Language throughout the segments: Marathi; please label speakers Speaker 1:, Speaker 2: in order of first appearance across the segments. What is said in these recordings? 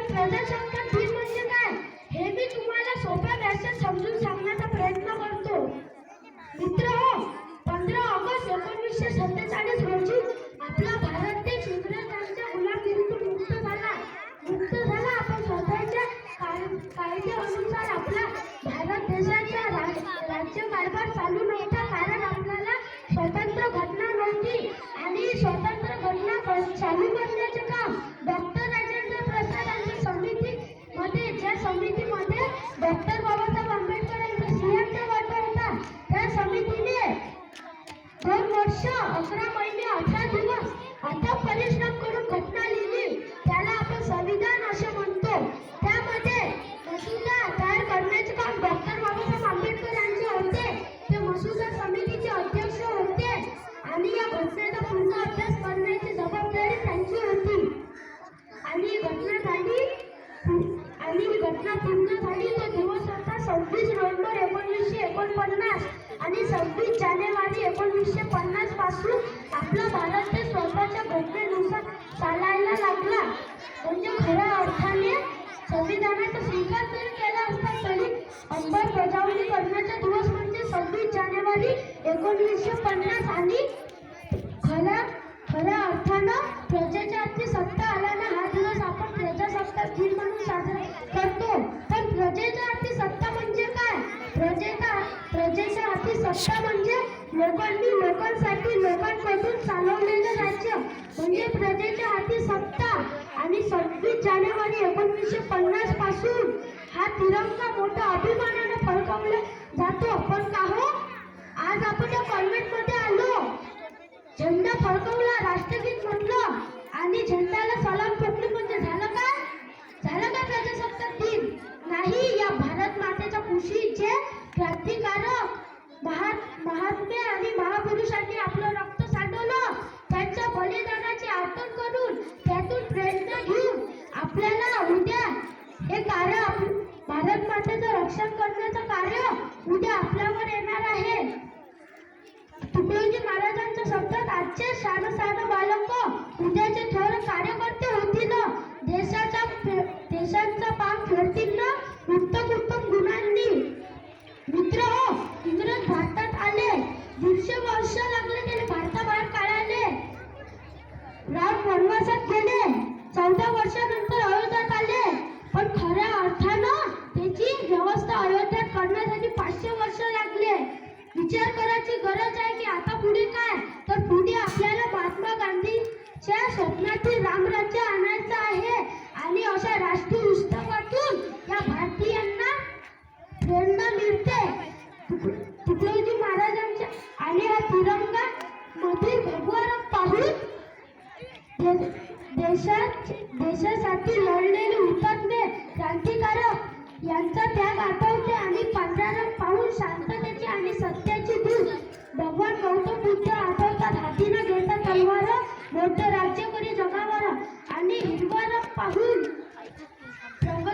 Speaker 1: प्रजासत्ताक दिन म्हणजे काय हे मी तुम्हाला सोप्या भाषेत समजून सांगण्याचा प्रयत्न करतो. मित्रहो, 15 ऑगस्ट 1947 रोजी आपला भारत देश इंग्रजांच्या गुलामगिरीतून मुक्त झाला. आपण स्वतःच्या कायद्यानुसार आपला भारत देशाचा राज्यकारभार चालू नव्हता, कारण आपल्याला स्वतंत्र घटना नव्हती. आणि स्वतंत्र घटना चालू करण्याचे काम डॉक्टर राजेंद्र प्रसाद यांच्या समितीमध्ये, ज्या समितीमध्ये डॉक्टर बाबासाहेब आंबेडकर यांचा सिंहाचा वाटा होता, त्या समितीने 2 वर्ष 11 महिने 18 दिवस अथक परिश्रम करून घटना लिहिली. त्याला आपण संविधान असे म्हणतो. त्यामध्ये मसुदा तयार करण्याचे काम डॉक्टर बाबासाहेब आंबेडकर यांचे होते. ते मसुदा समितीचे अध्यक्ष होते आणि या घटनेचा पूर्ण अभ्यास करण्याची जबाबदारी त्यांची होती. आणि घटना पूर्ण झाली तो दिवस होता 26 नोव्हेंबर 1949 आणि 26 जानेवारी 1950 पासून आपला भारत देश स्वतःच्या घटनेनुसार चालायला लागला. म्हणजे खऱ्या अर्थाने संविधानाचा स्वीकार जरी केला असता तरी अंमलबजावणी करण्याचा दिवस म्हणजे 26 जानेवारी 1950 आणि खऱ्या अर्थानं प्रजेच्या हाती सत्ता आल्यानं हा दिवस आपण प्रजासत्ताक दिन म्हणून साजरा करतो. पण प्रजेच्या हाती सत्ता म्हणजे काय? प्रजेच्या हाती सत्ता म्हणजे लोकांनी लोकांसाठी लोकांकडून चालवलेलं राज्य म्हणजे प्रजेच्या हाती सत्ता. आणि 26 जानेवारी 1950 पासून हा तिरंगा मोठा अभिमानाने फडकवला जातो. पण का हो, आज आपण या कॉन्व्हेंटमध्ये आलो, झेंडा फडकवला, राष्ट्रगीत म्हटलं आणि झेंड्याला सलाम ठोकली म्हणजे झालं काय प्रजासत्ताक दिन? नाही. या भारत मातेच्या कुशीचे क्रांतिकारक महात्मे आणि महापुरुषांनी आपलं रक्त सांडवलं. त्यांच्या बलिदानाची आठवण करून त्यातून प्रेरणा घेऊन आपल्याला उद्या हे कार्य, भारत मातेचं रक्षण करण्याचं कार्य उद्या आपल्यावर येणार आहे. तुकडोजी महाराजांच्या शब्दात आजचे शान बालक उद्याचे थोर कार्यकर्ते होतील. देशाचा पाम फेडतील ना उत्तम गुणांनी. मित्र हो, इंग्रज भारतात आले, 150 वर्ष लागले त्याला भारताबाहेर काढायले. राम वनवासात गेले, 14 वर्षानंतर अयोध्यात आले. पण खऱ्या अर्थानं त्याची व्यवस्था अयोध्यात करण्यासाठी 500 वर्ष लागले. विचार करायची गरज आहे की आता पुढे काय? तर पुढे आपल्याला महात्मा गांधीच्या स्वप्नातील रामराज्य आणायचं आहे. आणि अशा राष्ट्रीय पुस्तकातून या भारतीयांना प्रेरणा मिळते. तुकडोजी महाराजांच्या आणि हा तिरंगा मधील भगवा रंग पाहून देशासाठी लढलेले हुतात्मे क्रांतिकारक यांचा त्याग आठवते. आणि पांढरा रंग पाहून शांततेची आणि सत्याची दूत भगवान गौतम बुद्ध आठवतात. हातीनं घेता तलवार, बौद्ध राज्यकरी जगावर. आणि हिरवा रंग पाहून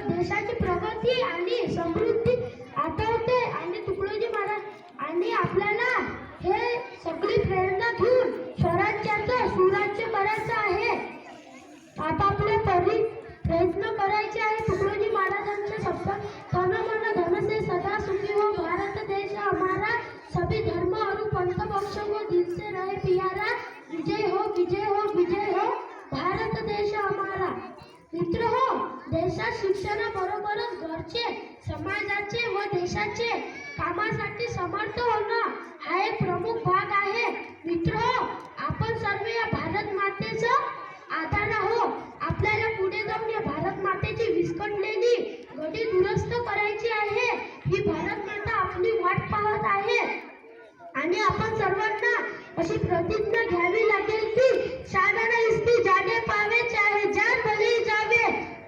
Speaker 1: देशाची प्रगती आणि समृद्धी आठवते. आणि तुकडोजी महाराज आणि आपल्याला हे सगळी प्रेरणा घेऊन स्वराज्याचं सुराज्य करायचं आहे. आपापल्या परी प्रयत्न करायचे आहे. तुकडोजी महाराजांचे शब्द, तन मन धन से सदा सुखी हो भारत देश हमारा, सभी धर्म और पंथ पक्ष को दिल से रहे प्यारा, विजय हो विजय हो विजय हो भारत देश हमारा. मित्र हो, देशात शिक्षणाबरोबरच घरचे, समाजाचे व देशाचे कामासाठी समर्थ होणं हा एक प्रमुख भाग आहे. मित्र हो, आपण सर्व या भारत मातेचं आधार आहोत. आपल्याला पुढे जाऊन या भारत मातेची विस्कटलेली घडी दुरुस्त करायची आहे. ही भारत माता आपली वाट पाहत आहे. आणि आपण सर्वांना अशी प्रतिज्ञा घ्यावी लागेल की शादाना इस्ती जाने पावे चाहे जान भले जावे,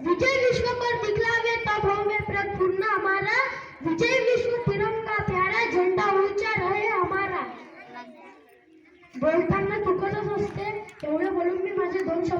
Speaker 1: विजय विश्व पर दिखलावे तब हो में प्रपूर्ण हमारा, विजय विश्व तिरंगा प्यारा झंडा ऊंचा रहे हमारा. बोलता